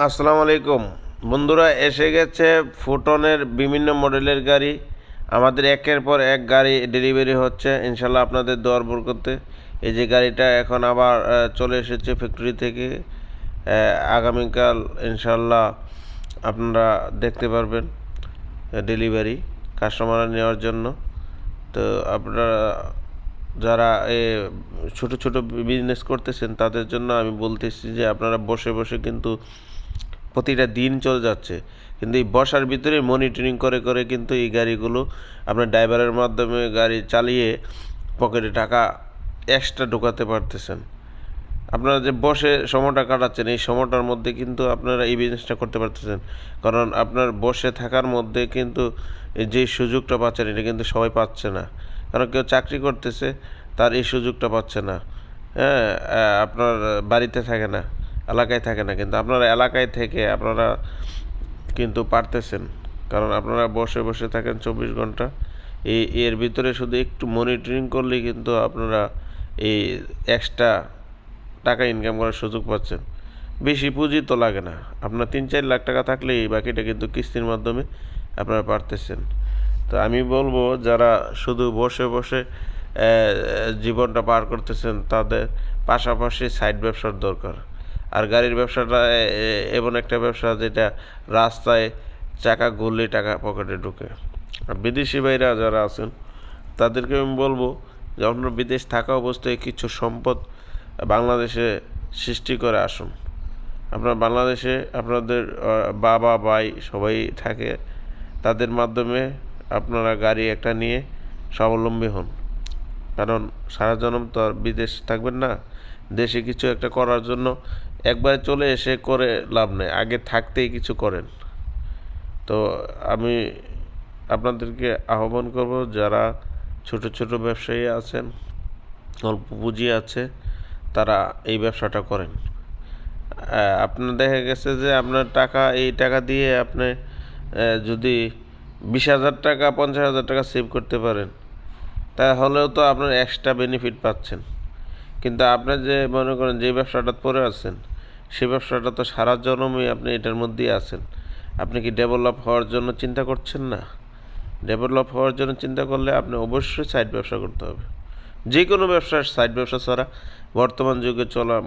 আসসালামু আলাইকুম বন্ধুরা, এসে গেছে ফুটনের বিভিন্ন মডেলের গাড়ি। আমাদের একের পর এক গাড়ি ডেলিভারি হচ্ছে ইনশাল্লাহ আপনাদের দোয়ার বরকতে। এই যে গাড়িটা এখন আবার চলে এসেছে ফ্যাক্টরি থেকে। আগামীকাল ইনশাল্লাহ আপনারা দেখতে পারবেন ডেলিভারি কাস্টমার নেওয়ার জন্য। তো আপনারা যারা ছোট ছোট বিজনেস করতেছেন তাদের জন্য আমি বলতেছি যে আপনারা বসে বসে কিন্তু প্রতিটা দিন চলে যাচ্ছে, কিন্তু এই বসার ভিতরে মনিটরিং করে করে কিন্তু এই গাড়িগুলো আপনার ড্রাইভারের মাধ্যমে গাড়ি চালিয়ে পকেটে টাকা এক্সট্রা ঢোকাতে পারতেছেন। আপনারা যে বসে সময়টা কাটাচ্ছেন এই সময়টার মধ্যে কিন্তু আপনারা এই বিজনেসটা করতে পারতেছেন, কারণ আপনার বসে থাকার মধ্যে কিন্তু যে সুযোগটা পাচ্ছেন এটা কিন্তু সবাই পাচ্ছে না। কারণ কেউ চাকরি করতেছে, তার এই সুযোগটা পাচ্ছে না। হ্যাঁ, আপনার বাড়িতে থাকে না, এলাকায় থাকে না, কিন্তু আপনারা এলাকায় থেকে আপনারা কিন্তু পারতেছেন, কারণ আপনারা বসে বসে থাকেন 24 ঘন্টা। এর ভিতরে শুধু একটু মনিটরিং করলেই কিন্তু আপনারা এই এক্সট্রা টাকা ইনকাম করার সুযোগ পাচ্ছেন। বেশি পুঁজি তো লাগে না, আপনার 3-4 লাখ টাকা থাকলেই বাকিটা কিন্তু কিস্তির মাধ্যমে আপনারা পারতেছেন। তো আমি বলবো যারা শুধু বসে বসে জীবনটা পার করতেছেন তাদের পাশাপাশি সাইড ব্যবসার দরকার। আর গাড়ির ব্যবসাটা এমন একটা ব্যবসা যেটা রাস্তায় চাকা ঘুরলেই টাকা পকেটে ঢোকে। আর বিদেশি ভাইরা যারা আছেন তাদেরকে আমি বলবো যে আপনারা বিদেশ থাকা অবস্থায় কিছু সম্পদ বাংলাদেশে সৃষ্টি করে আসুন। আপনার বাংলাদেশে আপনাদের বাবা ভাই সবাই থাকে, তাদের মাধ্যমে আপনারা গাড়ি একটা নিয়ে স্বাবলম্বী হন। কারণ সারা জনম তো আর বিদেশ থাকবেন না, দেশে কিছু একটা করার জন্য একবারে চলে এসে করে লাভ নেই, আগে থাকতেই কিছু করেন। তো আমি আপনাদেরকে আহ্বান করব যারা ছোট ছোট ব্যবসায়ী আছেন, অল্প পুঁজি আছে, তারা এই ব্যবসাটা করেন। আপনার দেখা গেছে যে আপনার টাকা এই টাকা দিয়ে আপনি যদি 20,000 টাকা 50,000 টাকা সেভ করতে পারেন তাহলেও তো আপনার এক্সট্রা বেনিফিট পাচ্ছেন। কিন্তু আপনার যে মনে করেন যে ব্যবসাটা পড়ে আছেন সেই ব্যবসাটা তো সারা জন্মই আপনি এটার মধ্যেই আছেন। আপনি কি ডেভেলপ হওয়ার জন্য চিন্তা করছেন না? ডেভেলপ হওয়ার জন্য চিন্তা করলে আপনি অবশ্যই সাইড ব্যবসা করতে হবে। যে কোনো ব্যবসার সাইড ব্যবসা ছাড়া বর্তমান যুগে চলা